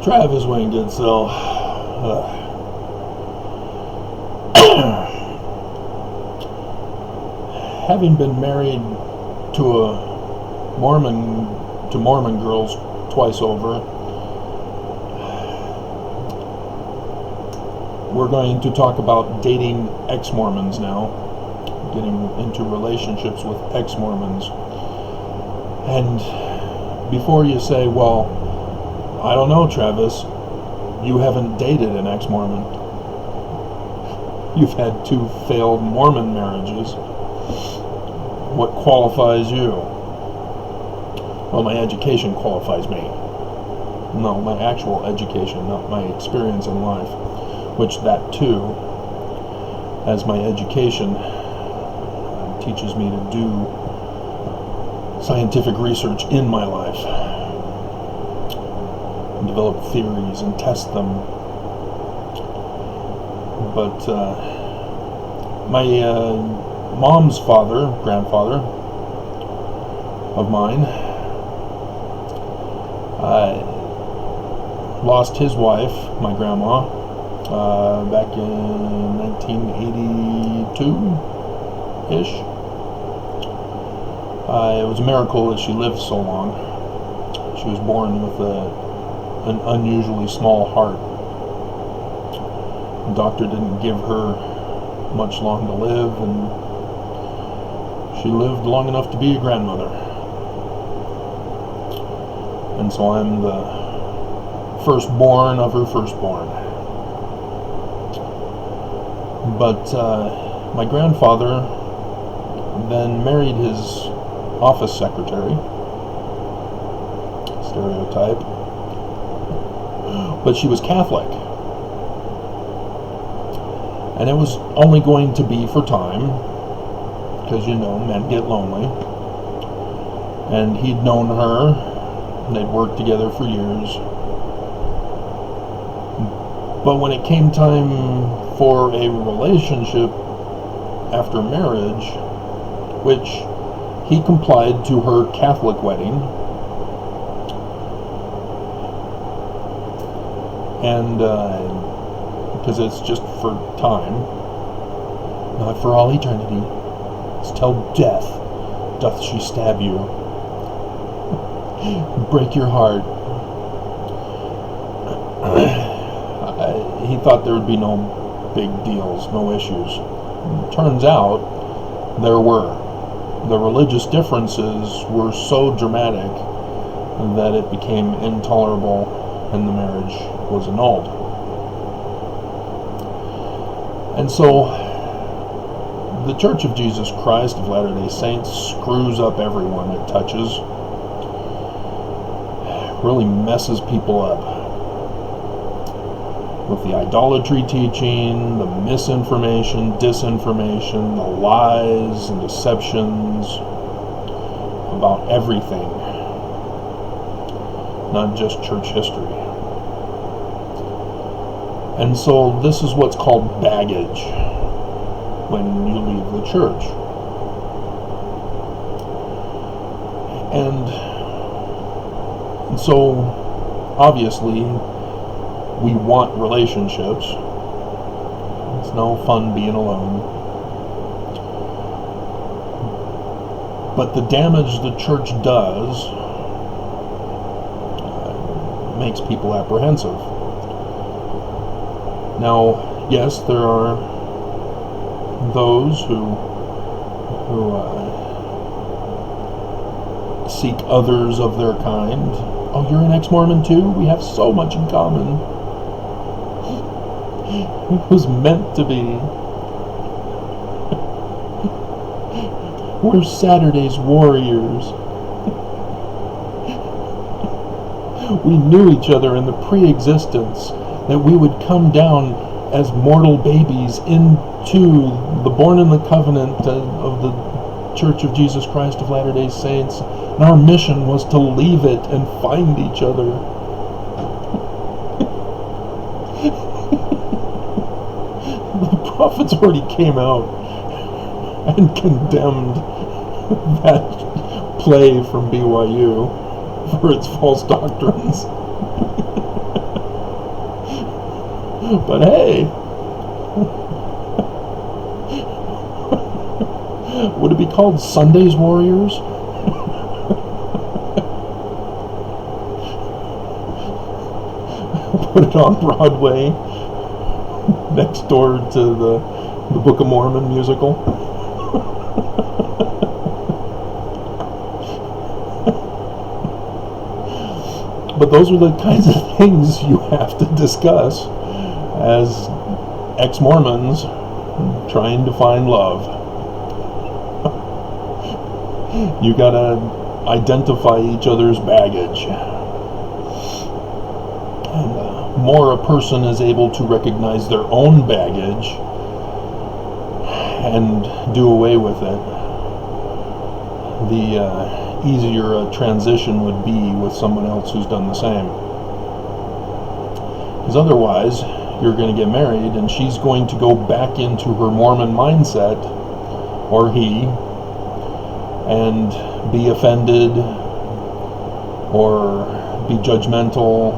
Travis Wayne Goodsell. Having been married to Mormon girls twice over, we're going to talk about dating ex-Mormons now, getting into relationships with ex-Mormons. And before you say, well, I don't know, Travis, you haven't dated an ex-Mormon. You've had 2 failed Mormon marriages. What qualifies you? Well, my education qualifies me. No, my actual education, not my experience in life, which that too, as my education teaches me to do scientific research in my life, and develop theories and test them. But my mom's grandfather of mine, lost his wife, my grandma, back in 1982-ish. It was a miracle that she lived so long. She was born with an unusually small heart. The doctor didn't give her much long to live, and she lived long enough to be a grandmother. And so I'm the firstborn of her firstborn. But my grandfather then married his office secretary, stereotype, but she was Catholic. And it was only going to be for time, because, you know, men get lonely. And he'd known her, and they'd worked together for years. But when it came time for a relationship after marriage, which he complied to her Catholic wedding, and because it's just for time, not for all eternity. It's till death doth she stab you, break your heart. He thought there would be no big deals, no issues. Turns out there were. The religious differences were so dramatic that it became intolerable and the marriage was annulled. And so the Church of Jesus Christ of Latter-day Saints screws up everyone it touches. Really messes people up with the idolatry teaching, the misinformation, disinformation, the lies and deceptions about everything, not just church history. And so this is what's called baggage when you leave the church. And so obviously we want relationships. It's no fun being alone. But the damage the church does makes people apprehensive. Now, yes, there are those who seek others of their kind. Oh, you're an ex-Mormon too? We have so much in common. It was meant to be. We're Saturday's warriors. We knew each other in the pre-existence, that we would come down as mortal babies into the born in the covenant of the Church of Jesus Christ of Latter-day Saints, and our mission was to leave it and find each other. The prophets already came out and condemned that play from BYU for its false doctrines. But hey, would it be called Sunday's Warriors? Put it on Broadway next door to the Book of Mormon musical. But those are the kinds of things you have to discuss as ex-Mormons trying to find love. You gotta identify each other's baggage. And the more a person is able to recognize their own baggage and do away with it, the easier a transition would be with someone else who's done the same. Because otherwise, you're going to get married and she's going to go back into her Mormon mindset, or he, and be offended or be judgmental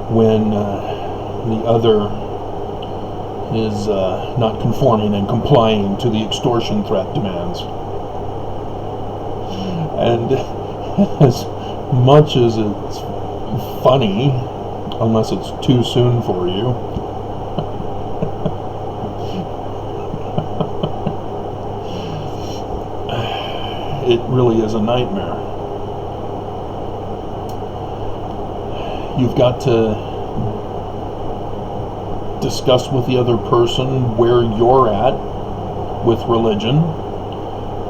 when the other is not conforming and complying to the extortion threat demands. And as much as it's funny, unless it's too soon for you, it really is a nightmare. You've got to discuss with the other person where you're at with religion,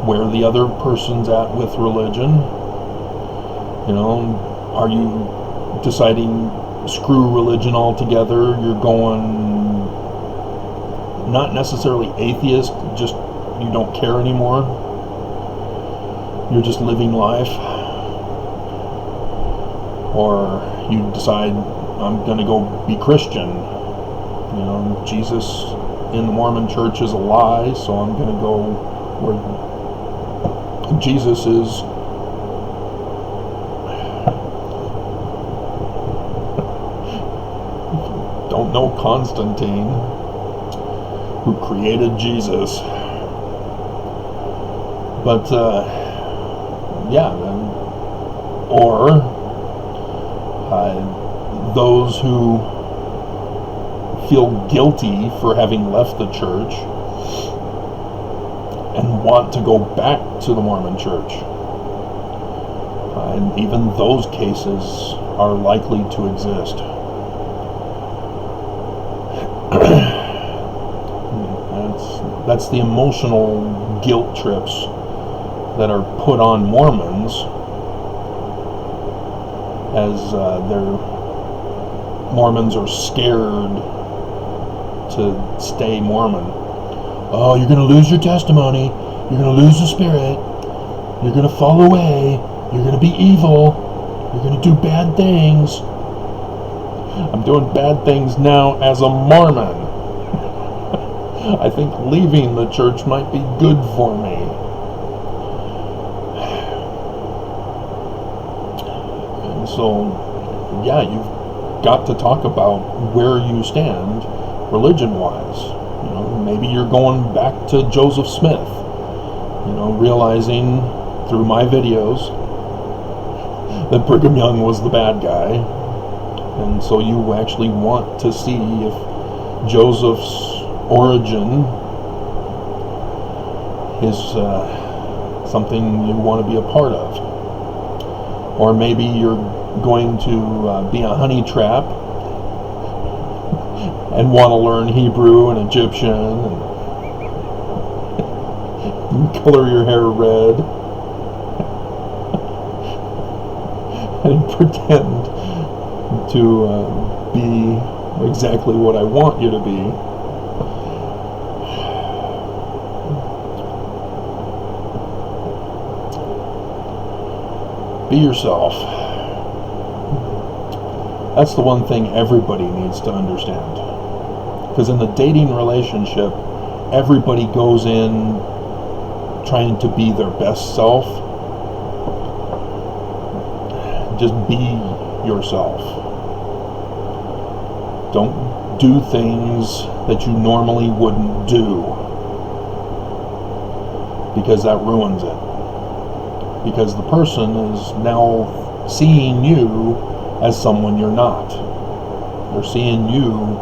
where the other person's at with religion. You know, are you deciding screw religion altogether? You're going not necessarily atheist, just you don't care anymore. You're just living life. Or you decide, I'm going to go be Christian. You know, Jesus in the Mormon church is a lie, so I'm going to go where Jesus is. Don't know Constantine, who created Jesus. But, yeah, or those who feel guilty for having left the church and want to go back to the Mormon church. And even those cases are likely to exist. That's the emotional guilt trips that are put on Mormons as Mormons are scared to stay Mormon. Oh, you're going to lose your testimony. You're going to lose the spirit. You're going to fall away. You're going to be evil. You're going to do bad things. I'm doing bad things now as a Mormon. I think leaving the church might be good for me. And so, yeah, you've got to talk about where you stand religion-wise. You know, maybe you're going back to Joseph Smith. You know, realizing through my videos that Brigham Young was the bad guy, and so you actually want to see if Joseph's origin is something you want to be a part of. Or maybe you're going to be a honey trap and want to learn Hebrew and Egyptian and color your hair red and pretend to be exactly what I want you to be. Be yourself. That's the one thing everybody needs to understand. Because in the dating relationship, everybody goes in trying to be their best self. Just be yourself. Don't do things that you normally wouldn't do, because that ruins it. Because the person is now seeing you as someone you're not. They're seeing you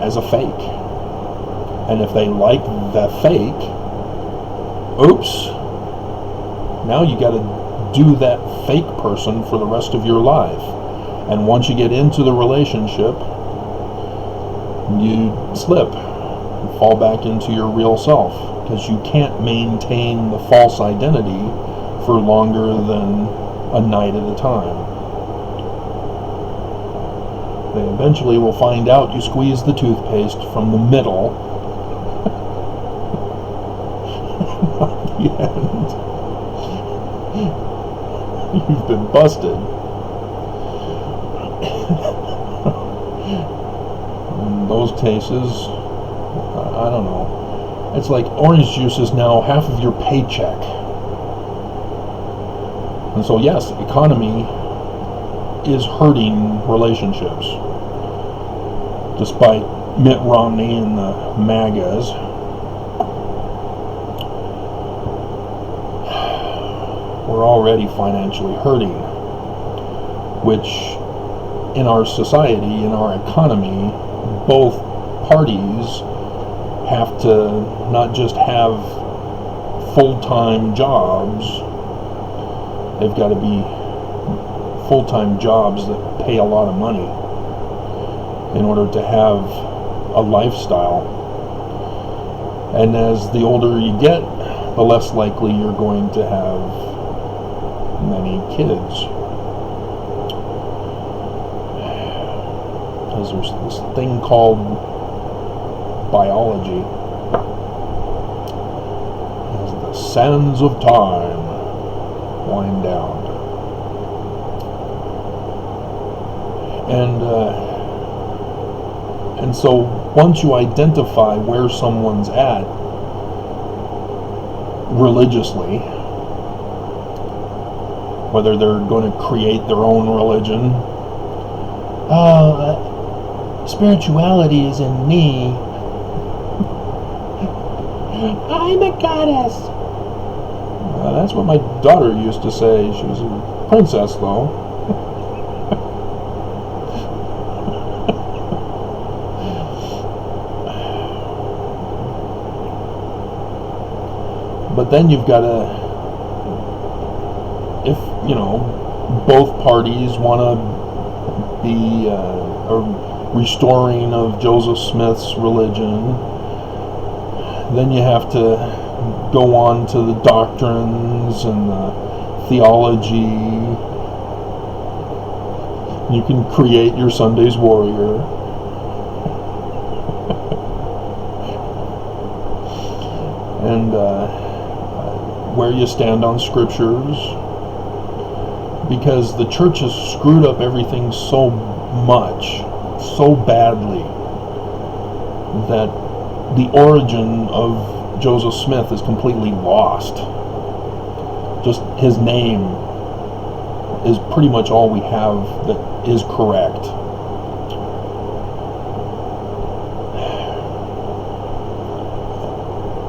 as a fake. And if they like the fake, oops, now you got to do that fake person for the rest of your life. And once you get into the relationship, you slip and fall back into your real self, because you can't maintain the false identity for longer than a night at a time. They eventually will find out you squeeze the toothpaste from the middle. At the end, you've been busted. In those cases, I don't know. It's like orange juice is now half of your paycheck. And so yes, economy is hurting relationships. Despite Mitt Romney and the MAGAs, we're already financially hurting, which in our society, in our economy, both parties have to not just have full-time jobs, they've got to be full-time jobs that pay a lot of money in order to have a lifestyle. And as the older you get, the less likely you're going to have many kids. Because there's this thing called biology. As the sands of time wind down. And so once you identify where someone's at religiously, whether they're going to create their own religion, spirituality is in me. I'm a goddess. That's what my daughter used to say. She was a princess, though. But then you've got to, if, both parties want to be a restoring of Joseph Smith's religion, then you have to go on to the doctrines and the theology. You can create your Sunday's warrior. And where you stand on scriptures, because the church has screwed up everything so much, so badly, that the origin of Joseph Smith is completely lost. Just his name is pretty much all we have that is correct.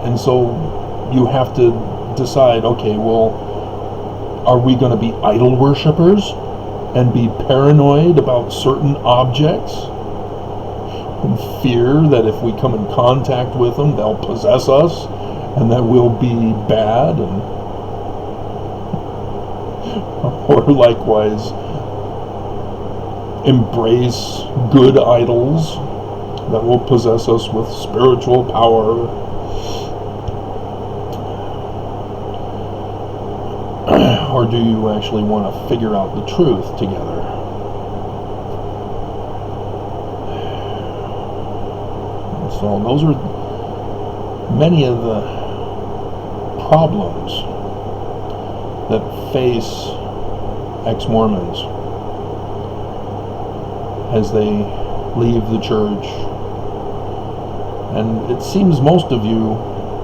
And so you have to decide, okay, well, are we going to be idol worshippers and be paranoid about certain objects and fear that if we come in contact with them, they'll possess us and that we'll be bad? And or likewise embrace good idols that will possess us with spiritual power? Or do you actually want to figure out the truth together? And so those are many of the problems that face ex-Mormons as they leave the church. And it seems most of you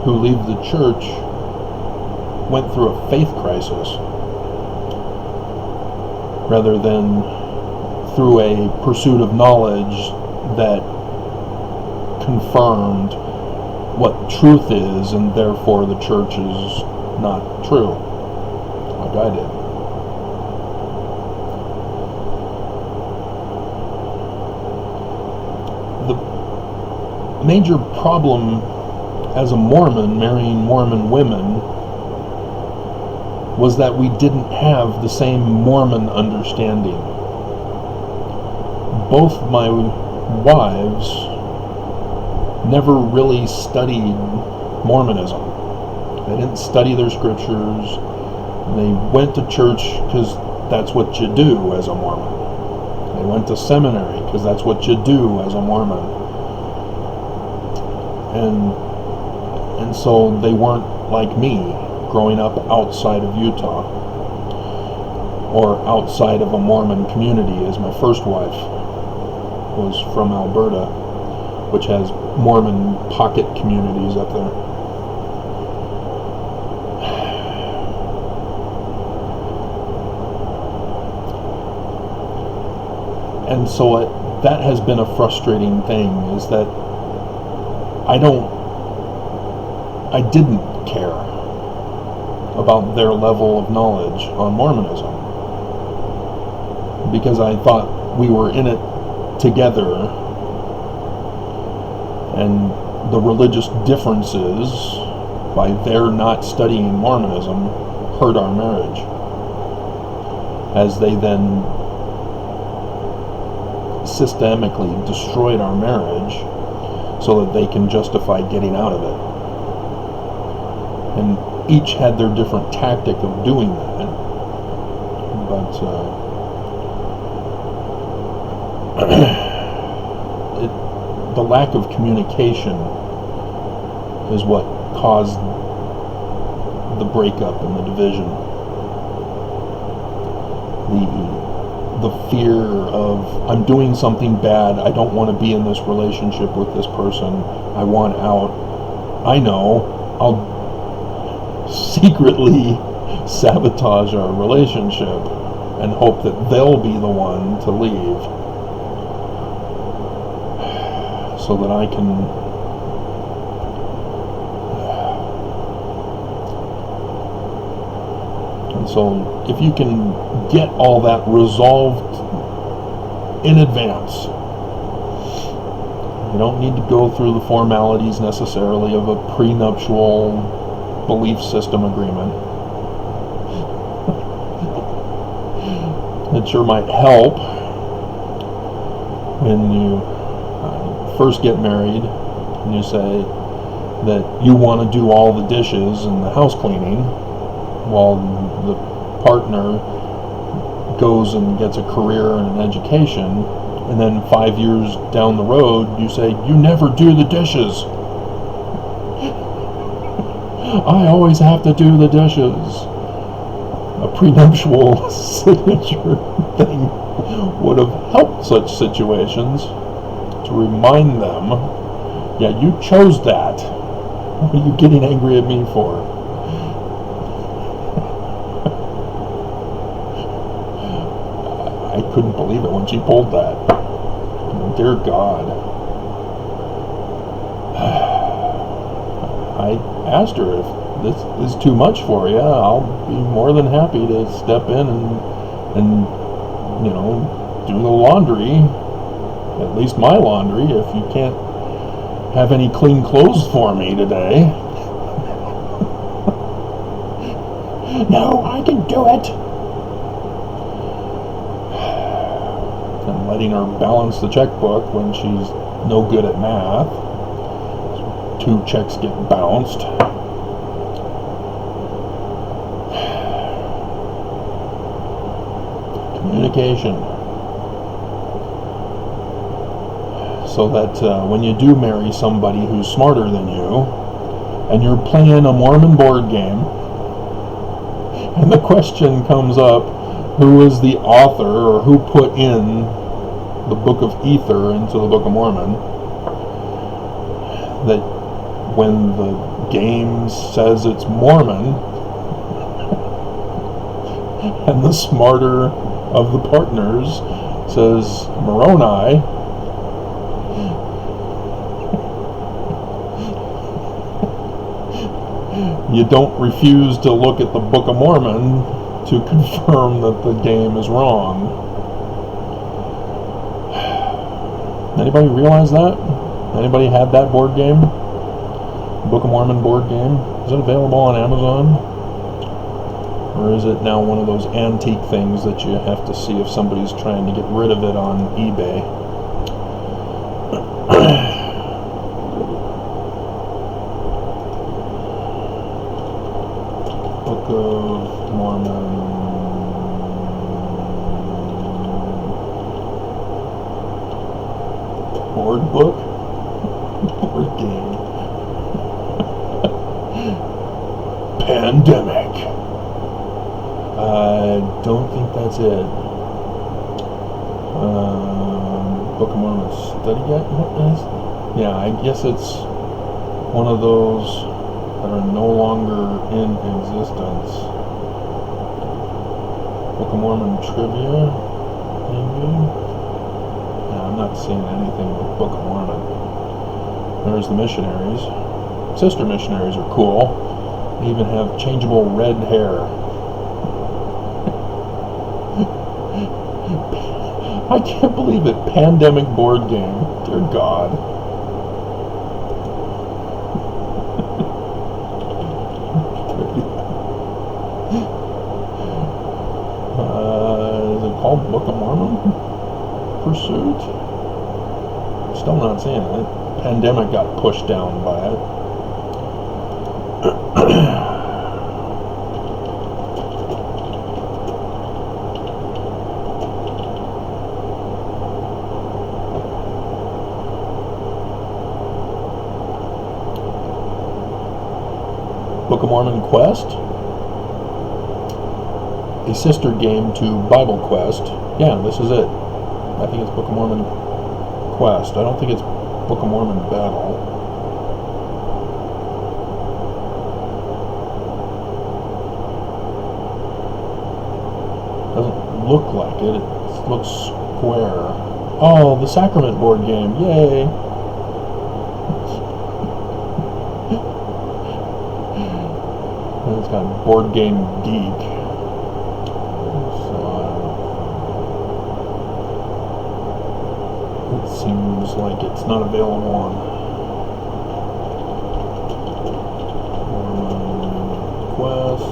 who leave the church went through a faith crisis rather than through a pursuit of knowledge that confirmed what truth is, and therefore the church is not true, like I did. The major problem as a Mormon, marrying Mormon women, was that we didn't have the same Mormon understanding. Both my wives never really studied Mormonism. They didn't study their scriptures. They went to church because that's what you do as a Mormon. They went to seminary because that's what you do as a Mormon. And so they weren't like me, growing up outside of Utah or outside of a Mormon community, as my first wife was from Alberta, which has Mormon pocket communities up there. And so that has been a frustrating thing, is that I didn't care about their level of knowledge on Mormonism, because I thought we were in it together, and the religious differences by their not studying Mormonism hurt our marriage, as they then systemically destroyed our marriage so that they can justify getting out of it. And each had their different tactic of doing that, but the lack of communication is what caused the breakup and the division. The fear of, I'm doing something bad, I don't want to be in this relationship with this person, I want out. I know, I'll secretly sabotage our relationship and hope that they'll be the one to leave, so that I can and so if you can get all that resolved in advance, you don't need to go through the formalities necessarily of a prenuptial belief system agreement. It sure might help when you first get married and you say that you want to do all the dishes and the house cleaning, while the partner goes and gets a career and an education, and then 5 years down the road you say, you never do the dishes. I always have to do the dishes. A prenuptial signature thing would have helped such situations, to remind them, yeah, you chose that. What are you getting angry at me for? I couldn't believe it when she pulled that. Dear God. I asked her, if this is too much for you, I'll be more than happy to step in and you know, do the laundry, at least my laundry, if you can't have any clean clothes for me today. No, I can do it. And letting her balance the checkbook when she's no good at math. 2 checks get bounced. Communication. So that when you do marry somebody who's smarter than you, and you're playing a Mormon board game, and the question comes up, who is the author, or who put in the Book of Ether into the Book of Mormon, that when the game says it's Mormon, and the smarter of the partners says Moroni. You don't refuse to look at the Book of Mormon to confirm that the game is wrong. Anybody realize that? Anybody had that board game? Book of Mormon board game? Is it available on Amazon? Or is it now one of those antique things that you have to see if somebody's trying to get rid of it on eBay? Book of Mormon. Board book? Board game. Pandemic. I don't think that's it. Book of Mormon study guide? What is? Yeah, I guess it's one of those that are no longer in existence. Book of Mormon trivia, maybe? Yeah, I'm not seeing anything with Book of Mormon. There's the missionaries. Sister missionaries are cool. They even have changeable red hair. I can't believe it. Pandemic board game. Dear God. Is it called Book of Mormon? Pursuit? Still not seeing it. Pandemic got pushed down by it. Book of Mormon Quest, a sister game to Bible Quest. Yeah, this is it. I think it's Book of Mormon Quest. I don't think it's Book of Mormon Battle. Doesn't look like it. It looks square. Oh, the Sacrament board game. Yay! It's got Board Game Geek. So, it seems like it's not available on Quest.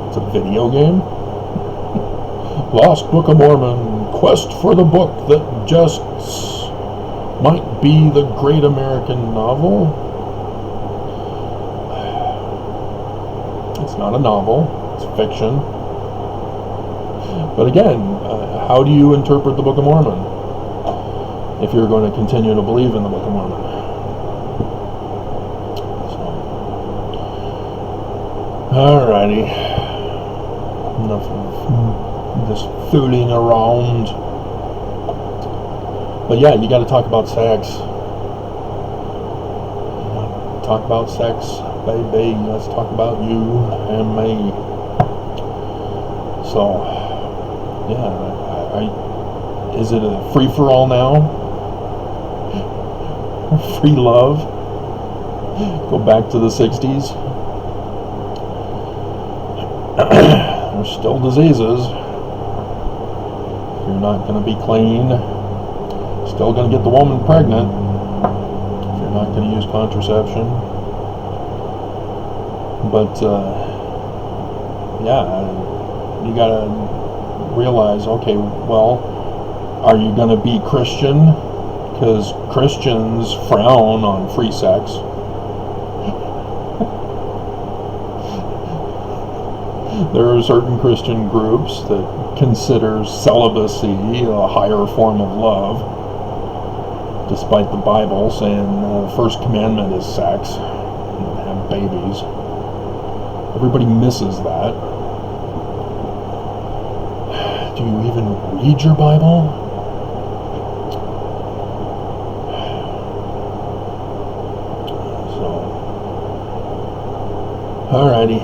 It's a video game. Lost Book of Mormon. Quest for the book that just might be the great American novel. It's not a novel, it's fiction. But again, how do you interpret the Book of Mormon if you're going to continue to believe in the Book of Mormon? So, alrighty. Enough of this fooling around. But yeah, you got to talk about sex. Talk about sex, baby. Let's talk about you and me. So, yeah, is it a free for all now? Free love? Go back to the 60s. There's still diseases. You're not going to be clean. Still going to get the woman pregnant if you're not going to use contraception. But yeah, you got to realize, okay, well, are you going to be Christian? Because Christians frown on free sex. There are certain Christian groups that consider celibacy a higher form of love, despite the Bible saying the first commandment is sex, and have babies. Everybody misses that. Do you even read your Bible? So, alrighty.